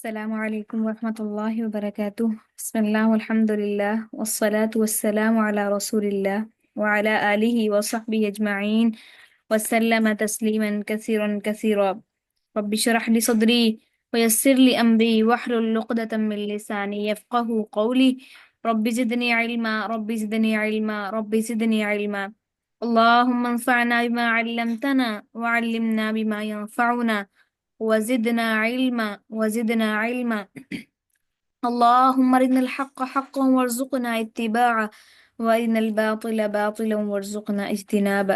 السلام عليكم ورحمة الله وبركاته. بسم الله والحمد لله والصلاة والسلام على رسول الله وعلى آله وصحبه أجمعين وسلم تسليما كثيرا كثيرا. رب اشرح لي صدري ويسر لي أمري واحلل عقدة من لساني يفقه قولي. رب زدني علما رب زدني علما رب زدني علما. اللهم انفعنا بما علمتنا وعلمنا بما ينفعنا وزدنا علما وزدنا علما. اللهم أرنا الحق حقا وارزقنا اتباعه وأرنا الباطل باطلا وارزقنا اجتنابه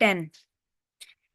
10।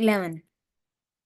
11।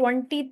20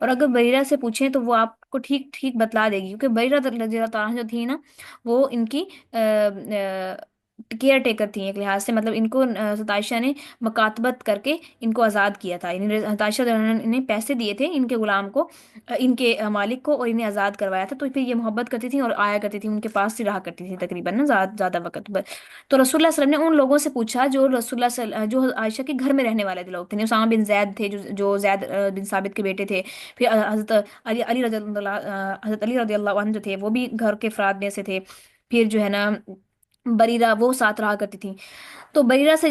اور اگر بریرہ سے پوچھیں تو وہ آپ کو ٹھیک ٹھیک بتلا دے گی، کیونکہ بریرہ رضی اللہ تعالیٰ عنہا جو تھی نا، وہ ان کی کیئر ٹیکر تھی ایک لحاظ سے، مطلب ان کو حضرت عائشہ نے مکاتبت کر کے ان کو آزاد کیا تھا، یعنی حضرت عائشہ رضی اللہ عنہا نے انہیں پیسے دیے تھے ان کے غلام کو، ان کے مالک کو، اور انہیں آزاد کروایا تھا، تو پھر یہ محبت کرتی تھیں اور آیا کرتی تھی ان کے پاس ہی رہا کرتی تھی تقریباً نا زیادہ وقت پر۔ تو رسول اللہ صلی اللہ علیہ وسلم نے ان لوگوں سے پوچھا جو رسول اللہ جو عائشہ کے گھر میں رہنے والے لوگ تھے، اسامہ بن زید تھے جو زید بن ثابت کے بیٹے تھے، پھر حضرت حضرت علی رضی اللہ عنہ جو تھے وہ بھی گھر کے افراد میں سے تھے، پھر جو ہے نا بریرہ وہ ساتھ رہا کرتی تھی۔ تو بریرہ سے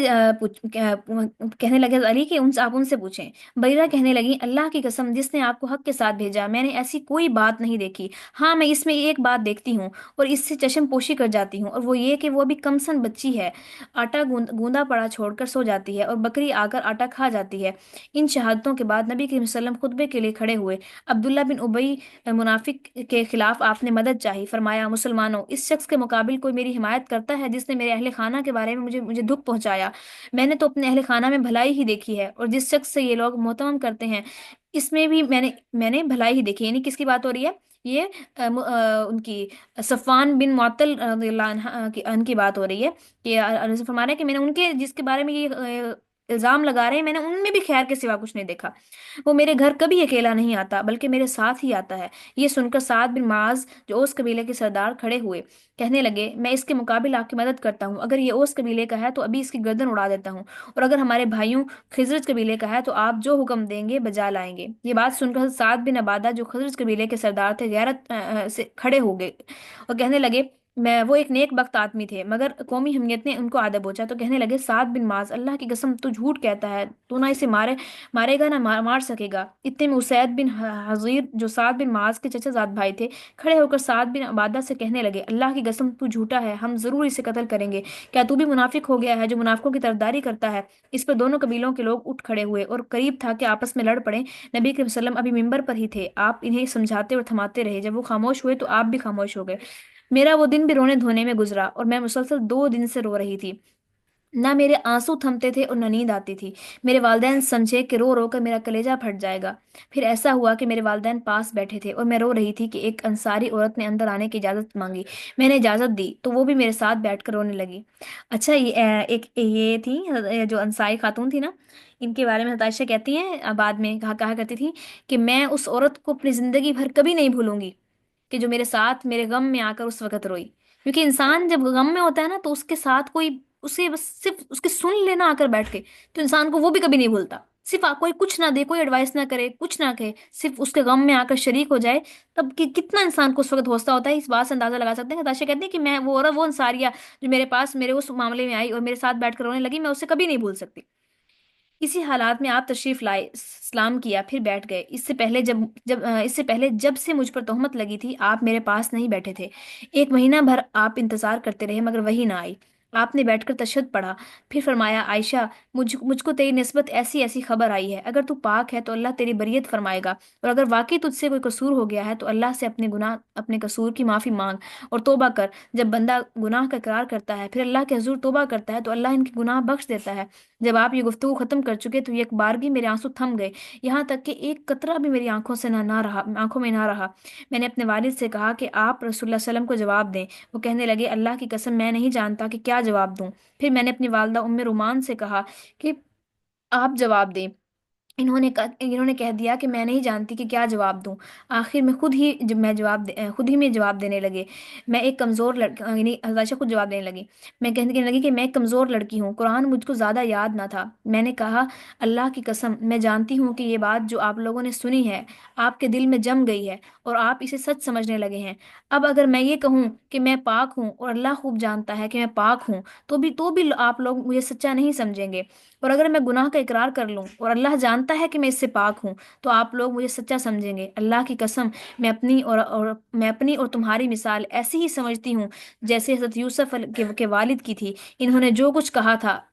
کہنے لگے علی کہ ان سے آپ ان سے پوچھیں۔ بریرہ کہنے لگی اللہ کی قسم جس نے آپ کو حق کے ساتھ بھیجا، میں نے ایسی کوئی بات نہیں دیکھی، ہاں میں اس میں ایک بات دیکھتی ہوں اور اس سے چشم پوشی کر جاتی ہوں، اور وہ یہ کہ وہ ابھی کمسن بچی ہے، آٹا گوندا پڑا چھوڑ کر سو جاتی ہے اور بکری آ کر آٹا کھا جاتی ہے۔ ان شہادتوں کے بعد نبی کریم صلی اللہ علیہ وسلم خطبے کے لیے کھڑے ہوئے، عبداللہ بن ابی منافق کے خلاف آپ نے مدد چاہی، فرمایا مسلمانوں اس شخص کے مقابل کوئی میری حمایت کرتا ہے جس نے میرے اہل خانہ کے بارے میں مجھے دکھ پہنچایا؟ میں نے تو اپنے اہل خانہ میں بھلائی ہی دیکھی ہے، اور جس شخص سے یہ لوگ محتمم کرتے ہیں اس میں بھی میں نے بھلائی ہی دیکھی ہے۔ یعنی کس کی بات ہو رہی ہے؟ یہ ان کی صفوان بن معطل رضی اللہ عنہ کی بات ہو رہی ہے، کہ فرما رہے ہیں کہ میں نے ان کے جس کے بارے میں یہ الزام لگا رہے ہیں، میں نے ان میں بھی خیر کے سوا کچھ نہیں دیکھا، وہ میرے گھر کبھی اکیلا نہیں آتا بلکہ میرے ساتھ ہی آتا ہے۔ یہ سن کر سعد بن معاذ جو اوس قبیلے کے سردار کھڑے ہوئے، کہنے لگے میں اس کے مقابل آپ کی مدد کرتا ہوں، اگر یہ اوس قبیلے کا ہے تو ابھی اس کی گردن اڑا دیتا ہوں، اور اگر ہمارے بھائیوں خزرج قبیلے کا ہے تو آپ جو حکم دیں گے بجا لائیں گے۔ یہ بات سن کر سعد بن عبادہ جو خزرج قبیلے کے سردار تھے غیرت سے کھڑے ہو گئے اور کہنے لگے، میں وہ ایک نیک بخت آدمی تھے مگر قومی حمیت نے ان کو آدھا بوچا، تو کہنے لگے سعد بن معاذ اللہ کی قسم تو جھوٹ کہتا ہے، تو نہ اسے مارے گا نہ مار سکے گا۔ اتنے میں اسید بن حضیر جو سعد بن معاذ کے چچا زاد بھائی تھے کھڑے ہو کر سعد بن عبادہ سے کہنے لگے اللہ کی قسم تو جھوٹا ہے، ہم ضرور اسے قتل کریں گے، کیا تو بھی منافق ہو گیا ہے جو منافقوں کی طرفداری کرتا ہے؟ اس پر دونوں قبیلوں کے لوگ اٹھ کھڑے ہوئے اور قریب تھا کہ آپس میں لڑ پڑے۔ نبی کریم صلی اللہ علیہ وسلم ابھی ممبر پر ہی تھے، آپ انہیں سمجھاتے اور تھماتے رہے، جب وہ خاموش ہوئے تو آپ بھی خاموش ہو گئے۔ میرا وہ دن بھی رونے دھونے میں گزرا اور میں مسلسل 2 دن سے رو رہی تھی، نہ میرے آنسو تھمتے تھے اور نہ نیند آتی تھی۔ میرے والدین سمجھے کہ رو رو کر میرا کلیجہ پھٹ جائے گا۔ پھر ایسا ہوا کہ میرے والدین پاس بیٹھے تھے اور میں رو رہی تھی کہ ایک انصاری عورت نے اندر آنے کی اجازت مانگی، میں نے اجازت دی تو وہ بھی میرے ساتھ بیٹھ کر رونے لگی۔ اچھا یہ تھی جو انصاری خاتون تھی نا، ان کے بارے میں حضرت عائشہ کہتی ہیں بعد میں کہا کرتی تھی کہ میں اس عورت کو اپنی زندگی بھر کبھی نہیں بھولوں گی کہ جو میرے ساتھ میرے غم میں آ کر اس وقت روئی، کیونکہ انسان جب غم میں ہوتا ہے نا تو اس کے ساتھ کوئی اسے بس صرف اس کے سن لینا آ کر بیٹھ کے، تو انسان کو وہ بھی کبھی نہیں بھولتا، صرف کوئی کچھ نہ دے، کوئی ایڈوائس نہ کرے، کچھ نہ کہے، صرف اس کے غم میں آ کر شریک ہو جائے، تب کہ کتنا انسان کو اس وقت حوصلہ ہوتا ہے، اس بات سے اندازہ لگا سکتے ہیں۔ ہتاشا کہتے ہیں کہ میں وہ انصاریہ جو میرے پاس میرے اس معاملے میں آئی اور میرے ساتھ بیٹھ کر رونے لگی، میں اسے کبھی نہیں بھول سکتی۔ اسی حالات میں آپ تشریف لائے، سلام کیا، پھر بیٹھ گئے۔ اس سے پہلے جب سے مجھ پر تہمت لگی تھی آپ میرے پاس نہیں بیٹھے تھے، 1 مہینہ بھر آپ انتظار کرتے رہے مگر وہی نہ آئی۔ آپ نے بیٹھ کر تشہد پڑھا، پھر فرمایا عائشہ مجھ کو تیری نسبت ایسی ایسی خبر آئی ہے، اگر تو پاک ہے تو اللہ تیری بریت فرمائے گا، اور اگر واقعی تجھ سے کوئی قصور ہو گیا ہے تو اللہ سے اپنے قصور کی معافی مانگ اور توبہ کر۔ جب بندہ گناہ کا اقرار کرتا ہے پھر اللہ کے حضور توبہ کرتا ہے تو اللہ ان کے گناہ بخش دیتا ہے۔ جب آپ یہ گفتگو ختم کر چکے تو یک بارگی میرے آنسو تھم گئے، یہاں تک کہ ایک قطرہ بھی میری آنکھوں میں نہ رہا۔ میں نے اپنے والد سے کہا کہ آپ رسول اللہ صلی اللہ علیہ وسلم کو جواب دیں۔ وہ کہنے لگے اللہ کی قسم میں نہیں جانتا کہ کیا جواب دوں۔ پھر میں نے اپنی والدہ رومان سے کہا کہ آپ جواب دیں۔ انہوں نے کہہ دیا کہ میں نہیں جانتی کہ کیا جواب دوں۔ آخر میں خود ہی میں جواب دینے لگے، میں ایک کمزور یعنی عائشہ خود جواب دینے لگی، میں کہنے لگی کہ میں ایک کمزور لڑکی ہوں، قرآن مجھ کو زیادہ یاد نہ تھا۔ میں نے کہا اللہ کی قسم میں جانتی ہوں کہ یہ بات جو آپ لوگوں نے سنی ہے آپ کے دل میں جم گئی ہے اور آپ اسے سچ سمجھنے لگے ہیں۔ اب اگر میں یہ کہوں کہ میں پاک ہوں اور اللہ خوب جانتا ہے کہ میں پاک ہوں تو بھی آپ لوگ مجھے سچا نہیں سمجھیں گے، اور اگر میں گناہ کا اقرار کر لوں اور اللہ جانتا ہے کہ میں اس سے پاک ہوں تو آپ لوگ مجھے سچا سمجھیں گے۔ اللہ کی قسم میں اپنی اور تمہاری مثال ایسی ہی سمجھتی ہوں جیسے حضرت یوسف کے والد کی تھی، انہوں نے جو کچھ کہا تھا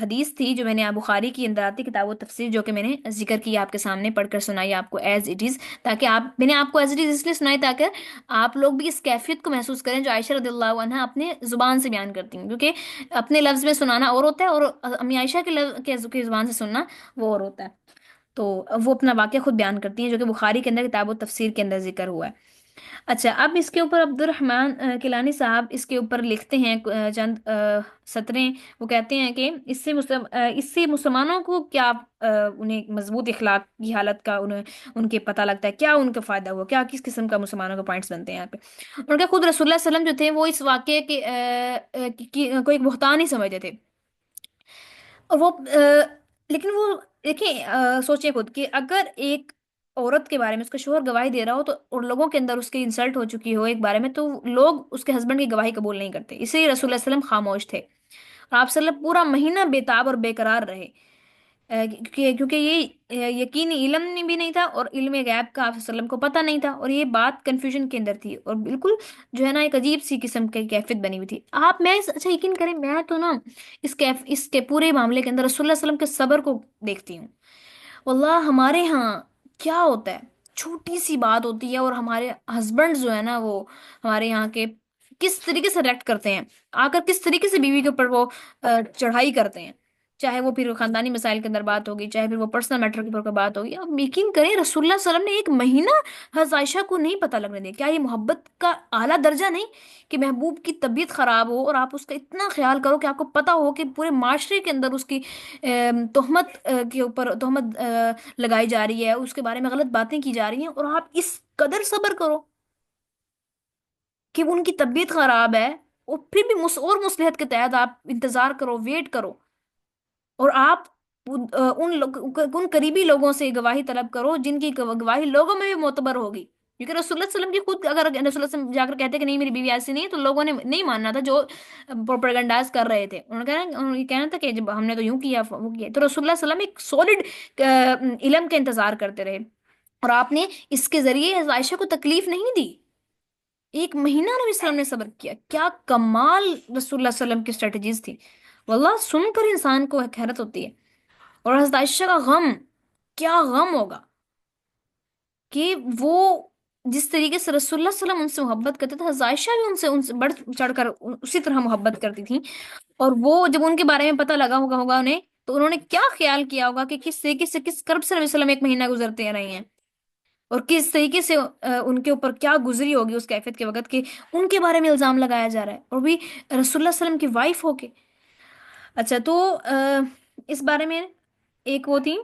حدیث تھی جو میں نے بخاری کی اندر آتی کتاب و تفسیر، جو کہ میں نے ذکر کی آپ کے سامنے پڑھ کر سنائی آپ کو ایز اٹ از، تاکہ میں نے آپ کو ایز اٹ از اس لیے سنائی تاکہ آپ لوگ بھی اس کیفیت کو محسوس کریں جو عائشہ رضی اللہ عنہا اپنے زبان سے بیان کرتی ہیں، کیونکہ اپنے لفظ میں سنانا اور ہوتا ہے، اور امی عائشہ کے زبان سے سننا وہ اور ہوتا ہے۔ تو وہ اپنا واقعہ خود بیان کرتی ہیں جو کہ بخاری کے اندر کتاب و تفسیر کے اندر ذکر ہوا ہے۔ اچھا، اب اس کے اوپر عبد الرحمن کیلانی صاحب اس کے اوپر لکھتے ہیں چند سطریں۔ وہ کہتے ہیں کہ اس سے مسلمانوں کو کیا انہیں مضبوط اخلاق کی حالت کا ان کے پتہ لگتا ہے، کیا ان کا فائدہ ہوا، کیا کس قسم کا مسلمانوں کا پوائنٹس بنتے ہیں یہاں پہ۔ ان کا خود رسول اللہ صلی اللہ علیہ وسلم جو تھے وہ اس واقعے کو ایک بہتان ہی سمجھتے تھے، اور لیکن وہ دیکھیں، سوچیں خود کہ اگر ایک عورت کے بارے میں اس کا شوہر گواہی دے رہا ہو تو، اور لوگوں کے اندر اس کی انسلٹ ہو چکی ہو ایک بارے میں، تو لوگ اس کے ہسبینڈ کی گواہی قبول نہیں کرتے، اسی لیے رسول اللہ صلی اللہ علیہ وسلم خاموش تھے، اور آپ صلی اللہ علیہ وسلم پورا مہینہ بےتاب اور بے قرار رہے، کیونکہ یہ یقینی علم بھی نہیں تھا، اور علم غیب کا آپ صلی اللہ علیہ وسلم کو پتہ نہیں تھا، اور یہ بات کنفیوژن کے اندر تھی، اور بالکل جو ہے نا ایک عجیب سی قسم کی کیفیت بنی ہوئی تھی۔ اچھا یقین کریں، میں تو نا اس کے پورے معاملے کے اندر رسول اللہ صلی اللہ علیہ وسلم کے صبر کو دیکھتی ہوں۔ واللہ ہمارے ہاں کیا ہوتا ہے، چھوٹی سی بات ہوتی ہے اور ہمارے ہسبینڈ جو ہے نا وہ ہمارے یہاں کے کس طریقے سے ریئیکٹ کرتے ہیں، آ کر کس طریقے سے بیوی کے اوپر وہ چڑھائی کرتے ہیں، چاہے وہ پھر خاندانی مسائل کے اندر بات ہوگی، چاہے پھر وہ پرسنل میٹر کے اوپر بات ہوگی۔ اب یقین کریں رسول اللہ صلی اللہ علیہ وسلم نے ایک مہینہ حضرت عائشہ کو نہیں پتہ لگنے دیا، کیا یہ محبت کا اعلیٰ درجہ نہیں کہ محبوب کی طبیعت خراب ہو اور آپ اس کا اتنا خیال کرو کہ آپ کو پتہ ہو کہ پورے معاشرے کے اندر اس کی تہمت کے اوپر تہمت لگائی جا رہی ہے، اس کے بارے میں غلط باتیں کی جا رہی ہیں، اور آپ اس قدر صبر کرو کہ ان کی طبیعت خراب ہے، اور پھر بھی اور مصلحت کے تحت آپ انتظار کرو، ویٹ کرو، اور آپ ان قریبی لوگوں سے گواہی طلب کرو جن کی گواہی لوگوں میں بھی معتبر ہوگی، کیونکہ رسول اللہ صلی اللہ علیہ وسلم کی خود اگر رسول اللہ صلی اللہ علیہ وسلم جا کر کہتے کہ نہیں میری بیوی ایسی نہیں ہے، تو لوگوں نے نہیں ماننا تھا، جو پروپیگنڈائز کر رہے تھے، انہوں نے یہ کہنا تھا کہ جب ہم نے تو یوں کیا وہ کیا، تو رسول اللہ صلی اللہ علیہ وسلم ایک سولڈ علم کا انتظار کرتے رہے، اور آپ نے اس کے ذریعے عائشہ کو تکلیف نہیں دی، ایک مہینہ نبی صلی اللہ علیہ وسلم نے صبر کیا، کیا کمال رسول اللہ صلی اللہ علیہ وسلم کی اسٹریٹجیز تھی، واللہ سن کر انسان کو حیرت ہوتی ہے۔ اور حضرت عائشہ کا غم، کیا غم ہوگا کہ وہ جس طریقے سے رسول اللہ صلی اللہ علیہ وسلم ان سے محبت کرتے تھے، حضرت عائشہ بھی ان سے بڑھ چڑھ کر اسی طرح محبت کرتی تھیں، اور وہ جب ان کے بارے میں پتہ لگا ہوگا انہیں، تو انہوں نے کیا خیال کیا ہوگا کہ کس طریقے سے کس کرب سے نبی صلی اللہ علیہ وسلم ایک مہینہ گزرتے رہے ہیں، اور کس طریقے سے ان کے اوپر کیا گزری ہوگی اس کیفیت کے وقت کہ ان کے بارے میں الزام لگایا جا رہا ہے، اور بھی رسول اللہ صلی اللہ علیہ وسلم کی وائف ہو کے۔ اچھا، تو اس بارے میں ایک وہ تھی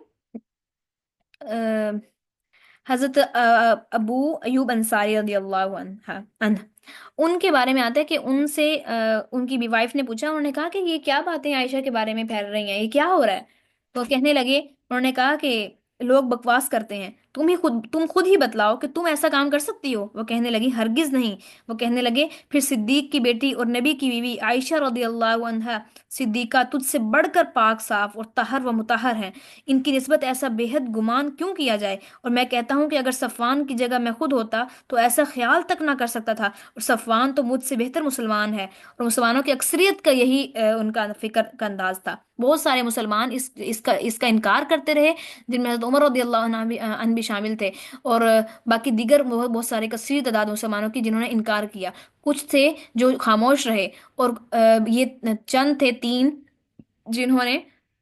حضرت ابو ایوب انصاری رضی اللہ عنہ، ان کے بارے میں آتا ہے کہ ان سے ان کی بھی وائف نے پوچھا، انہوں نے کہا کہ یہ کیا باتیں عائشہ کے بارے میں پھیل رہی ہیں، یہ کیا ہو رہا ہے؟ تو کہنے لگے، انہوں نے کہا کہ لوگ بکواس کرتے ہیں، تم خود ہی بتلاؤ کہ تم ایسا کام کر سکتی ہو؟ وہ کہنے لگی ہرگز نہیں۔ وہ کہنے لگے پھر صدیق کی بیٹی اور نبی کی بیوی عائشہ رضی اللہ عنہا صدیقہ تجھ سے بڑھ کر پاک صاف اور طاہر و مطہر ہیں، ان کی نسبت ایسا بے حد گمان کیوں کیا جائے؟ اور میں کہتا ہوں کہ اگر صفوان کی جگہ میں خود ہوتا تو ایسا خیال تک نہ کر سکتا تھا، اور صفوان تو مجھ سے بہتر مسلمان ہے، اور مسلمانوں کی اکثریت کا یہی ان کا فکر کا انداز تھا۔ بہت سارے مسلمان اس کا انکار کرتے رہے، جن میں حضرت عمر رضی اللہ عنہ بھی شامل تھے، اور باقی دیگر بہت سارے کثیر تعداد مسلمانوں کی جنہوں نے انکار کیا، کچھ تھے جو خاموش رہے، اور یہ چند تھے تین جنہوں نے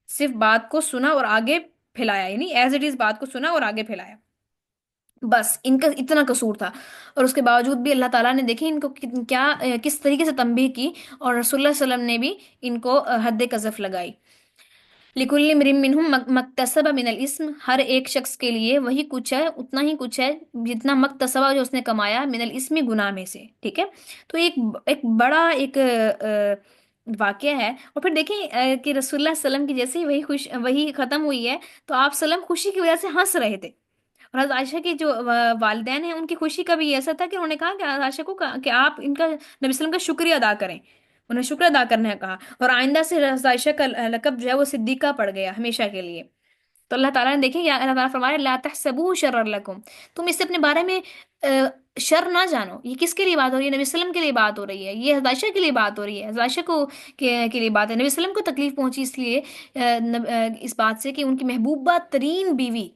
صرف بات کو سنا اور آگے پھیلایا، یعنی ایز اٹ از بات کو سنا اور آگے پھیلایا، بس ان کا اتنا قصور تھا، اور اس کے باوجود بھی اللہ تعالیٰ نے دیکھی ان کو کیا کس طریقے سے تنبیہ کی، اور رسول اللہ صلی اللہ علیہ وسلم نے بھی ان کو حد قذف لگائی۔ لِكُلِّ امْرِئٍ مِّنْهُمْ مَكْتَسَبَ مِنَ الْإِثْمِ، ہر ایک شخص کے لیے وہی کچھ ہے، اتنا ہی کچھ ہے جتنا مکتسبہ جو اس نے کمایا، من الاسم گناہ میں سے، ٹھیک ہے؟ تو ایک بڑا ایک واقعہ ہے، اور پھر دیکھیں کہ رسول اللہ صلی اللہ علیہ وسلم کی جیسے ہی وہی ختم ہوئی ہے، تو آپ صلی اللہ علیہ وسلم خوشی کی وجہ سے ہنس رہے تھے، اور حضرت عائشہ کے جو والدین ہیں ان کی خوشی کا بھی ایسا تھا کہ انہوں نے کہا کہ حضرت عائشہ کو کہ آپ ان کا نبی صلی اللہ علیہ وسلم کا شکریہ ادا کریں، انہیں شکر ادا کرنے کا کہا، اور آئندہ سے حضرت عائشہ کا لقب جو ہے وہ صدیقہ پڑ گیا ہمیشہ کے لیے۔ تو اللہ تعالیٰ نے دیکھیں یا اللہ تعالیٰ فرمایا لا تحسبوه شرا لکم، تم اس سے اپنے بارے میں شر نہ جانو. یہ کس کے لیے بات ہو رہی ہے؟ نبی صلی اللہ علیہ وسلم کے لیے بات ہو رہی ہے، یہ حضرت عائشہ کے لیے بات ہو رہی ہے. حضرت عائشہ کو کے لیے بات ہے. نبی صلی اللہ علیہ وسلم کو تکلیف پہنچی اس لیے اس بات سے کہ ان کی محبوبہ ترین بیوی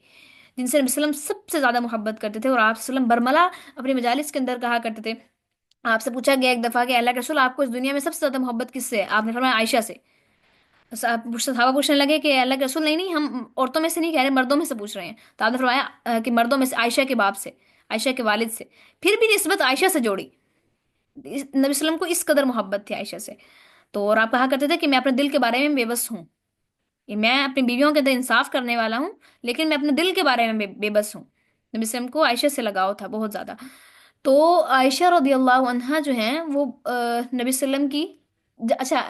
جن سے نبی صلی اللہ علیہ وسلم سب سے زیادہ محبت کرتے تھے، اور آپ صلی اللہ علیہ وسلم برملا اپنے مجالس کے اندر کہا کرتے تھے. آپ سے پوچھا گیا ایک دفعہ کہ اللہ کے رسول آپ کو اس دنیا میں سب سے زیادہ محبت کس سے ہے؟ آپ نے فرمایا عائشہ سے. صحابہ پوچھنے لگے کہ اللہ کے رسول نہیں نہیں، ہم عورتوں میں سے نہیں کہہ رہے، مردوں میں سے پوچھ رہے ہیں. تو آپ نے فرمایا کہ مردوں میں سے عائشہ کے باپ سے، عائشہ کے والد سے. پھر بھی نسبت عائشہ سے جوڑی. نبی صلی اللہ علیہ وسلم کو اس قدر محبت تھی عائشہ سے. تو اور آپ کہا کرتے تھے کہ میں اپنے دل کے بارے میں بے بس ہوں، کہ میں اپنی بیویوں کے اندر انصاف کرنے والا ہوں، لیکن میں اپنے دل کے بارے میں بے بس ہوں. نبی صلی اللہ علیہ وسلم کو عائشہ سے لگاؤ تھا بہت زیادہ. تو عائشہ رضی اللہ عنہا جو ہیں وہ نبی صلی اللہ علیہ وسلم کی اچھا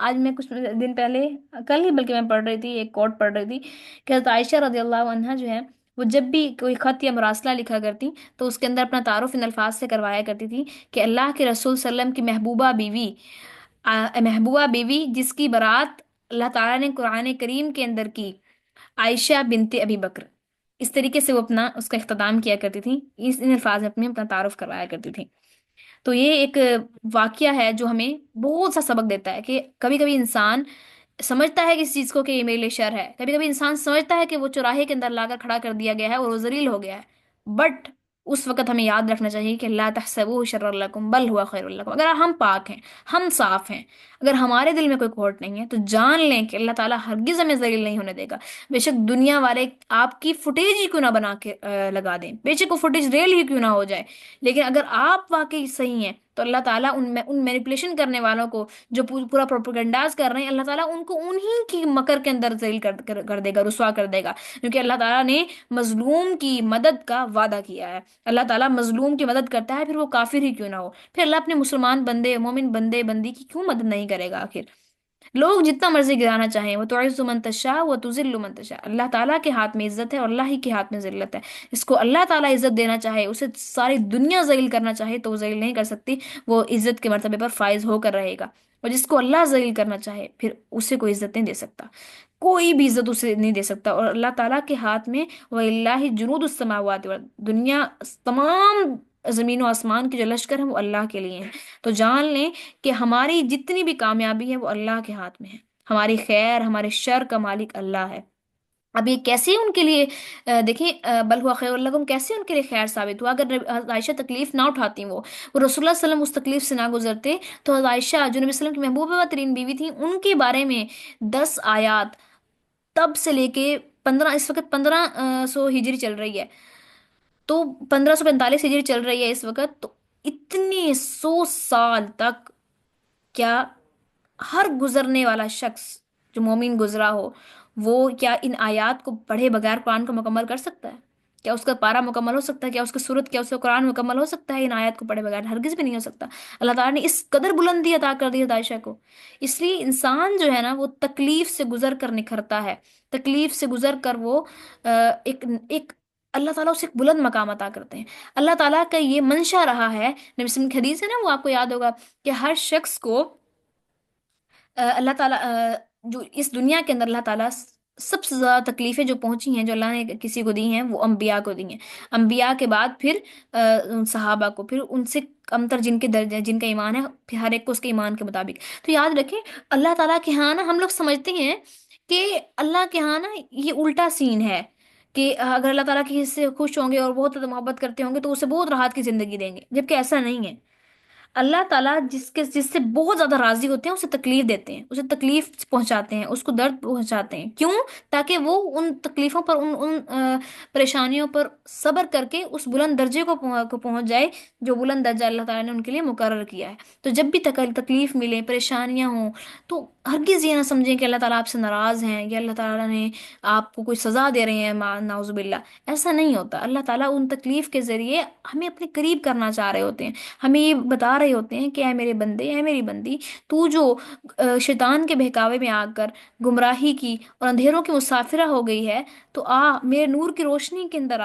آج میں کچھ دن پہلے، کل ہی بلکہ میں پڑھ رہی تھی، ایک کوٹ پڑھ رہی تھی کہ حضرت عائشہ رضی اللہ عنہا جو ہے وہ جب بھی کوئی خط یا مراسلہ لکھا کرتی تو اس کے اندر اپنا تعارف ان الفاظ سے کروایا کرتی تھی کہ اللہ کے رسول صلی اللہ علیہ وسلم کی محبوبہ بیوی، محبوبہ بیوی جس کی برات اللہ تعالیٰ نے قرآن کریم کے اندر کی، عائشہ بنت ابی بکر. اس طریقے سے وہ اپنا اس کا اختتام کیا کرتی تھی، ان الفاظ میں اپنا تعارف کروایا کرتی تھی. تو یہ ایک واقعہ ہے جو ہمیں بہت سا سبق دیتا ہے کہ کبھی کبھی انسان سمجھتا ہے کسی چیز کو کہ یہ میرے لیے شر ہے، کبھی کبھی انسان سمجھتا ہے کہ وہ چوراہے کے اندر لا کر کھڑا کر دیا گیا ہے اور وہ ذلیل ہو گیا ہے، بٹ اس وقت ہمیں یاد رکھنا چاہیے کہ لا تحسبوه شر لکم بل ہوا خیر لکم. اگر ہم پاک ہیں، ہم صاف ہیں، اگر ہمارے دل میں کوئی کھوٹ نہیں ہے، تو جان لیں کہ اللہ تعالیٰ ہرگز ہمیں ذلیل نہیں ہونے دے گا. بے شک دنیا والے آپ کی فوٹیج ہی کیوں نہ بنا کے لگا دیں، بے شک وہ فوٹیج ریل ہی کیوں نہ ہو جائے، لیکن اگر آپ واقعی صحیح ہیں تو اللہ تعالیٰ ان مینیپولیشن کرنے والوں کو جو پورا پروپیگنڈاز کر رہے ہیں، اللہ تعالیٰ ان کو انہی کی مکر کے اندر ذلیل کر دے گا، رسوا کر دے گا. کیونکہ اللہ تعالیٰ نے مظلوم کی مدد کا وعدہ کیا ہے. اللہ تعالیٰ مظلوم کی مدد کرتا ہے، پھر وہ کافر ہی کیوں نہ ہو. پھر اللہ اپنے مسلمان بندے مومن بندے بندی کی کیوں مدد نہیں کرے گا؟ آخر لوگ جتنا مرضی گرانا چاہیں، وہ تعز من تشاء و تذل من تشاء، اللہ تعالیٰ کے ہاتھ میں عزت ہے اور اللہ ہی کے ہاتھ میں ذلت ہے. اس کو اللہ تعالیٰ عزت دینا چاہے، اسے ساری دنیا ذلیل کرنا چاہے تو وہ ذلیل نہیں کر سکتی، وہ عزت کے مرتبے پر فائز ہو کر رہے گا. اور جس کو اللہ ذلیل کرنا چاہے پھر اسے کوئی عزت نہیں دے سکتا، کوئی بھی عزت اسے نہیں دے سکتا. اور اللہ تعالیٰ کے ہاتھ میں وَلِلَّهِ جُنُودُ السَّمَاوَاتِ وَالْأَرْضِ، دنیا تمام زمین و آسمان کے جو لشکر ہیں وہ اللہ کے لیے ہیں. تو جان لیں کہ ہماری جتنی بھی کامیابی ہے وہ اللہ کے ہاتھ میں ہے، ہماری خیر ہمارے شر کا مالک اللہ ہے. اب یہ کیسے ان کے لیے دیکھیں بل ہوا خیر لکم، کیسے ان کے لیے خیر ثابت ہوا؟ اگر عائشہ تکلیف نہ اٹھاتی وہ رسول اللہ صلی اللہ علیہ وسلم اس تکلیف سے نہ گزرتے، تو حضرت عائشہ جو نبی صلی اللہ علیہ وسلم کی محبوبہ ترین بیوی تھی، ان کے بارے میں 10 آیات تب سے لے کے 15، اس وقت 1500 ہجری چل رہی ہے، تو 1545 ہجری چل رہی ہے اس وقت. تو اتنے 100 سال تک کیا ہر گزرنے والا شخص جو مومن گزرا ہو وہ کیا ان آیات کو پڑھے بغیر قرآن کو مکمل کر سکتا ہے؟ کیا اس کا پارا مکمل ہو سکتا ہے؟ کیا اس کی صورت، کیا اس کا قرآن مکمل ہو سکتا ہے ان آیات کو پڑھے بغیر؟ ہرگز بھی نہیں ہو سکتا. اللہ تعالیٰ نے اس قدر بلندی عطا کر دی ہے عائشہ کو. اس لیے انسان جو ہے نا وہ تکلیف سے گزر کر نکھرتا ہے، تکلیف سے گزر کر وہ ایک اللہ تعالیٰ اسے ایک بلند مقام عطا کرتے ہیں. اللہ تعالیٰ کا یہ منشا رہا ہے. نبی صلی اللہ علیہ وسلم کی حدیث ہے نا، وہ آپ کو یاد ہوگا کہ ہر شخص کو اللہ تعالیٰ جو اس دنیا کے اندر اللہ تعالیٰ سب سے زیادہ تکلیفیں جو پہنچی ہیں، جو اللہ نے کسی کو دی ہیں، وہ انبیاء کو دی ہیں. انبیاء کے بعد پھر صحابہ کو، پھر ان سے کمتر جن کے درجے، جن کا ایمان ہے، پھر ہر ایک کو اس کے ایمان کے مطابق. تو یاد رکھیں اللہ تعالیٰ کے ہاں نا، ہم لوگ سمجھتے ہیں کہ اللہ کے ہاں نا یہ الٹا سین ہے کہ اگر اللہ تعالیٰ کسی سے خوش ہوں گے اور بہت زیادہ محبت کرتے ہوں گے تو اسے بہت راحت کی زندگی دیں گے، جبکہ ایسا نہیں ہے. اللہ تعالیٰ جس سے بہت زیادہ راضی ہوتے ہیں اسے تکلیف دیتے ہیں، اسے تکلیف پہنچاتے ہیں، اس کو درد پہنچاتے ہیں. کیوں؟ تاکہ وہ ان تکلیفوں پر، ان پریشانیوں پر صبر کر کے اس بلند درجے کو پہنچ جائے جو بلند درجہ اللہ تعالیٰ نے ان کے لیے مقرر کیا ہے. تو جب بھی تکلیف ملے، پریشانیاں ہوں، تو ہرگز یہ نہ سمجھیں کہ اللہ تعالیٰ آپ سے ناراض ہیں یا اللہ تعالیٰ نے آپ کو کوئی سزا دے رہے ہیں، نعوذ باللہ. ایسا نہیں ہوتا. اللہ تعالیٰ ان تکلیف کے ذریعے ہمیں اپنے قریب کرنا چاہ رہے ہوتے ہیں، ہمیں یہ بتا رہے ہوتے ہیں کہ اے میرے بندے، اے میری بندی، تو جو شیطان کے بہکاوے میں آ کر گمراہی کی اور اندھیروں کی مسافرہ ہو گئی ہے، تو میرے نور کی روشنی کے اندر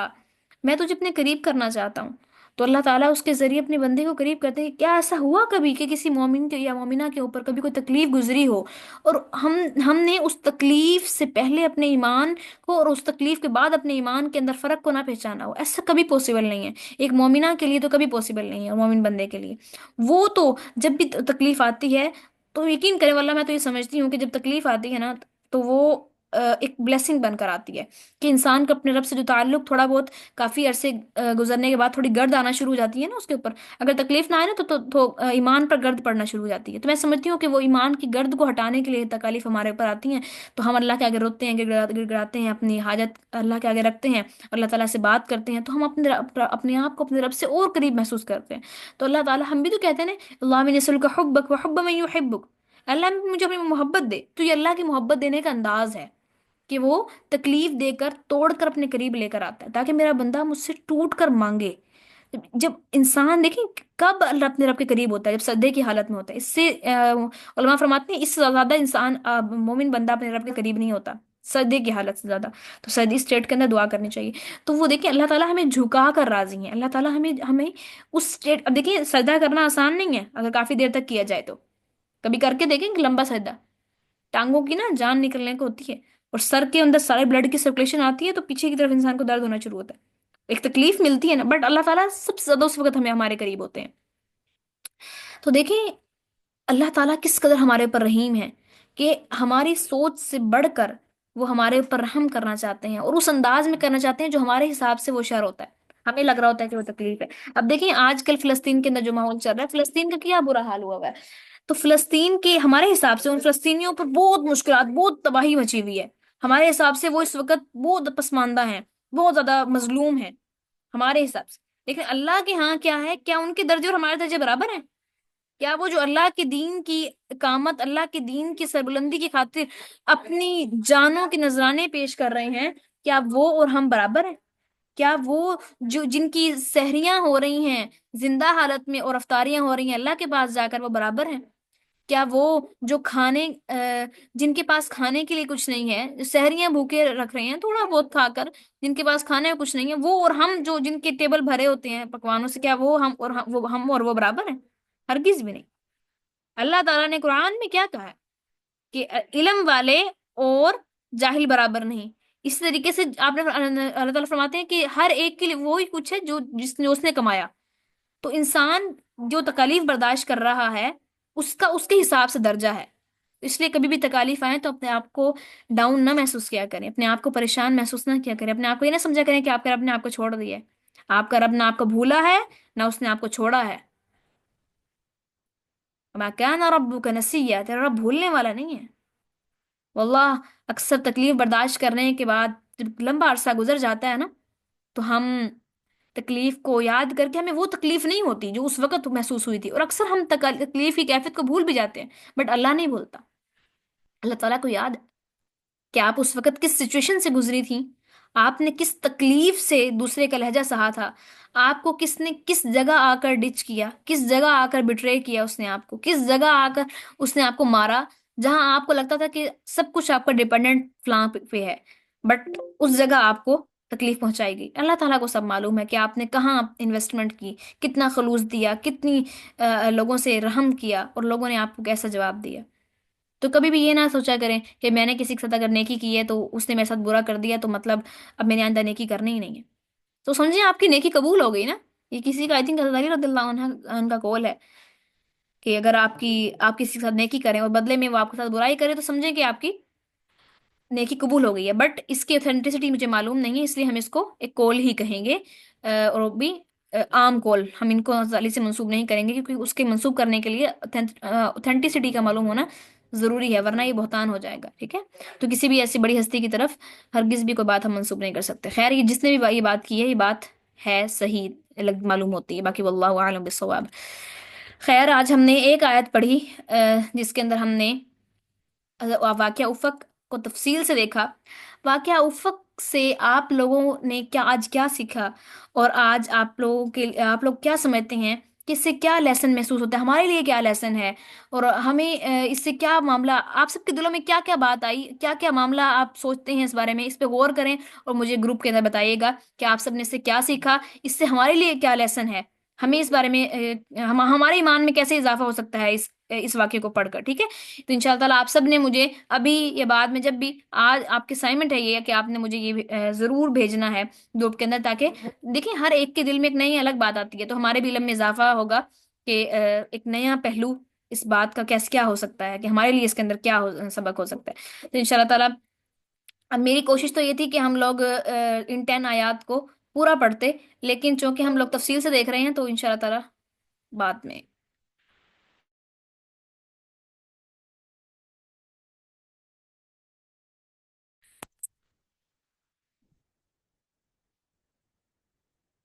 میں تجھے اپنے قریب کرنا چاہتا ہوں. تو اللہ تعالیٰ اس کے ذریعے اپنے بندے کو قریب کرتے ہیں. کیا ایسا ہوا کبھی کہ کسی مومن کے یا مومنہ کے اوپر کبھی کوئی تکلیف گزری ہو، اور ہم نے اس تکلیف سے پہلے اپنے ایمان کو اور اس تکلیف کے بعد اپنے ایمان کے اندر فرق کو نہ پہچانا ہو؟ ایسا کبھی پاسبل نہیں ہے. ایک مومنہ کے لیے تو کبھی پاسبل نہیں ہے، اور مومن بندے کے لیے وہ تو جب بھی تکلیف آتی ہے تو یقین کرے واللہ میں تو یہ سمجھتی ہوں کہ جب تکلیف آتی ہے نا تو وہ ایک بلیسنگ بن کر آتی ہے، کہ انسان کو اپنے رب سے جو تعلق تھوڑا بہت کافی عرصے گزرنے کے بعد تھوڑی گرد آنا شروع ہو جاتی ہے نا اس کے اوپر. اگر تکلیف نہ آئے نا تو ایمان پر گرد پڑنا شروع ہو جاتی ہے. تو میں سمجھتی ہوں کہ وہ ایمان کی گرد کو ہٹانے کے لیے تکالیف ہمارے اوپر آتی ہیں. تو ہم اللہ کے آگے روتے ہیں، گڑ گڑاتے ہیں، اپنی حاجت اللہ کے آگے رکھتے ہیں، اللہ تعالیٰ سے بات کرتے ہیں، تو ہم اپنے آپ کو اپنے رب سے اور قریب محسوس کرتے ہیں. تو اللہ تعالیٰ ہم بھی تو کہتے ہیں نا، اللہ من يسألك حبك وحب من يحبك، اللہ مجھے اپنی محبت دے. تو یہ اللہ کی محبت دینے کا انداز ہے کہ وہ تکلیف دے کر توڑ کر اپنے قریب لے کر آتا ہے تاکہ میرا بندہ مجھ سے ٹوٹ کر مانگے. جب انسان دیکھیں کب اللہ اپنے رب کے قریب ہوتا ہے، جب سجدے کی حالت میں ہوتا ہے. اس سے علماء فرماتے ہیں اس سے زیادہ انسان مومن بندہ اپنے رب کے قریب نہیں ہوتا سجدے کی حالت سے زیادہ. تو سجدی اسٹیٹ کے اندر دعا کرنی چاہیے. تو وہ دیکھیں اللہ تعالیٰ ہمیں جھکا کر راضی ہیں. اللہ تعالیٰ ہمیں ہمیں اس اسٹیٹ، اب دیکھیں سجدہ کرنا آسان نہیں ہے اگر کافی دیر تک کیا جائے تو. کبھی کر کے دیکھیں کہ لمبا سجدہ، ٹانگوں کی نا جان نکلنے کو ہوتی ہے، اور سر کے اندر سارے بلڈ کی سرکولیشن آتی ہے تو پیچھے کی طرف انسان کو درد ہونا شروع ہوتا ہے. ایک تکلیف ملتی ہے نا، بٹ اللہ تعالیٰ سب سے زیادہ اس وقت ہمیں ہمارے قریب ہوتے ہیں. تو دیکھیں اللہ تعالیٰ کس قدر ہمارے اوپر رحیم ہے کہ ہماری سوچ سے بڑھ کر وہ ہمارے اوپر رحم کرنا چاہتے ہیں، اور اس انداز میں کرنا چاہتے ہیں جو ہمارے حساب سے وہ شر ہوتا ہے. ہمیں لگ رہا ہوتا ہے کہ وہ تکلیف ہے. اب دیکھیں آج کل فلسطین کے اندر جو ماحول چل رہا ہے، فلسطین کا کیا برا حال ہوا ہے. تو فلسطین کے ہمارے حساب سے ان فلسطینیوں پر بہت مشکلات، بہت تباہی مچی ہوئی ہے. ہمارے حساب سے وہ اس وقت بہت پسماندہ ہیں، بہت زیادہ مظلوم ہیں ہمارے حساب سے. لیکن اللہ کے ہاں کیا ہے؟ کیا ان کے درجے اور ہمارے درجے برابر ہیں؟ کیا وہ جو اللہ کے دین کی اقامت، اللہ کے دین کی سربلندی کی خاطر اپنی جانوں کے نذرانے پیش کر رہے ہیں، کیا وہ اور ہم برابر ہیں؟ کیا وہ جو جن کی سحریاں ہو رہی ہیں زندہ حالت میں اور افطاریاں ہو رہی ہیں اللہ کے پاس جا کر، وہ برابر ہیں؟ کیا وہ جو جن کے پاس کھانے کے لیے کچھ نہیں ہے، جو سحریاں بھوکے رکھ رہے ہیں تھوڑا بہت کھا کر، جن کے پاس کھانے میں کچھ نہیں ہے، وہ اور ہم جو جن کے ٹیبل بھرے ہوتے ہیں پکوانوں سے، کیا وہ ہم اور وہ برابر ہیں؟ ہرگز بھی نہیں. اللہ تعالیٰ نے قرآن میں کیا کہا ہے کہ علم والے اور جاہل برابر نہیں. اسی طریقے سے آپ نے اللہ تعالیٰ فرماتے ہیں کہ ہر ایک کے لیے وہی کچھ ہے جو اس نے کمایا. تو انسان جو تکالیف برداشت کر رہا ہے اس کے حساب سے درجہ ہے. اس لیے کبھی بھی تکالیف آئے تو اپنے آپ کو ڈاؤن نہ محسوس کیا کریں، اپنے آپ کو پریشان محسوس نہ کیا کریں، اپنے آپ کو یہ نہ سمجھا کریں کہ آپ کا رب نے آپ کو چھوڑ دیا ہے. آپ کا رب نہ آپ کو بھولا ہے نہ اس نے آپ کو چھوڑا ہے. وما كان ربك نسيا، تیرا رب بھولنے والا نہیں ہے. واللہ اکثر تکلیف برداشت کرنے کے بعد جب لمبا عرصہ گزر جاتا ہے نا تو ہم تکلیف کو یاد کر کے ہمیں وہ تکلیف نہیں ہوتی جو اس وقت محسوس ہوئی تھی، اور اکثر ہم تکلیف کی کیفیت کو بھول بھی جاتے ہیں. بٹ اللہ نہیں بھولتا. اللہ تعالیٰ کو یاد ہے کہ آپ اس وقت کس سچویشن سے گزری تھی، آپ نے کس تکلیف سے دوسرے کا لہجہ سہا تھا، آپ کو کس نے کس جگہ آ کر ڈچ کیا، کس جگہ آ کر بٹرے کیا اس نے آپ کو، کس جگہ آ کر اس نے آپ کو مارا جہاں آپ کو لگتا تھا کہ سب کچھ آپ کا ڈیپینڈنٹ فلاں پہ ہے، بٹ اس جگہ آپ کو تکلیف پہنچائی گئی. اللہ تعالیٰ کو سب معلوم ہے کہ آپ نے کہاں انویسٹمنٹ کی، کتنا خلوص دیا، کتنی لوگوں سے رحم کیا، اور لوگوں نے آپ کو کیسا جواب دیا. تو کبھی بھی یہ نہ سوچا کریں کہ میں نے کسی کے ساتھ اگر نیکی کی ہے تو اس نے میرے ساتھ برا کر دیا تو مطلب اب میں نے آئندہ نیکی کرنی ہی نہیں ہے. تو سمجھیں آپ کی نیکی قبول ہو گئی نا. یہ کسی کا آئی تھنک حضرت علی رضی اللہ عنہ کا قول ہے کہ اگر آپ کسی کے ساتھ نیکی کریں اور بدلے میں وہ آپ کے ساتھ برائی کرے تو سمجھیں کہ آپ کی نیکی قبول ہو گئی ہے. بٹ اس کی اوتھینٹسٹی مجھے معلوم نہیں ہے، اس لیے ہم اس کو ایک کول ہی کہیں گے، اور وہ بھی عام کول. ہم ان کو حضرت علی سے منسوب نہیں کریں گے کیونکہ اس کے منسوب کرنے کے لیے اوتھینٹسٹی کا معلوم ہونا ضروری ہے، ورنہ یہ بہتان ہو جائے گا. ٹھیک ہے. تو کسی بھی ایسی بڑی ہستی کی طرف ہرگز بھی کوئی بات ہم منسوب نہیں کر سکتے. خیر یہ جس نے بھی یہ بات کی ہے یہ بات ہے صحیح معلوم ہوتی ہے، باقی واللہ اعلم بالصواب. خیر آج ہم نے ایک آیت پڑھی جس کے اندر ہم نے واقعہ افق کو تفصیل سے دیکھا. واقعہ افق سے آپ لوگوں نے آج کیا سیکھا، اور آج آپ لوگ کیا سمجھتے ہیں کہ اس سے کیا لیسن محسوس ہوتا ہے، ہمارے لیے کیا لیسن ہے، اور ہمیں اس سے کیا معاملہ، آپ سب کے دلوں میں کیا کیا بات آئی، کیا کیا معاملہ آپ سوچتے ہیں اس بارے میں، اس پہ غور کریں اور مجھے گروپ کے اندر بتائیے گا کہ آپ سب نے اس سے کیا سیکھا، اس سے ہمارے لیے کیا لیسن ہے، ہمیں اس بارے میں ہمارے ایمان میں کیسے اضافہ ہو سکتا ہے اس واقعے کو پڑھ کر، ٹھیک ہے؟ تو ان شاء اللہ تعالیٰ آپ سب نے مجھے ابھی یا بعد میں، جب بھی آج آپ کے اسائنمنٹ ہے یہ کہ آپ نے مجھے یہ ضرور بھیجنا ہے گروپ کے اندر، تاکہ دیکھیں ہر ایک کے دل میں ایک نئی الگ بات آتی ہے، تو ہمارے بھی علم میں اضافہ ہوگا کہ ایک نیا پہلو اس بات کا کیسے کیا ہو سکتا ہے، کہ ہمارے لیے اس کے اندر کیا سبق ہو سکتا ہے۔ تو ان شاء اللہ تعالیٰ اب میری کوشش تو یہ تھی کہ ہم لوگ ان 10 آیات کو پورا پڑھتے، لیکن چونکہ ہم لوگ تفصیل سے دیکھ رہے ہیں تو ان شاء اللہ تعالیٰ بعد میں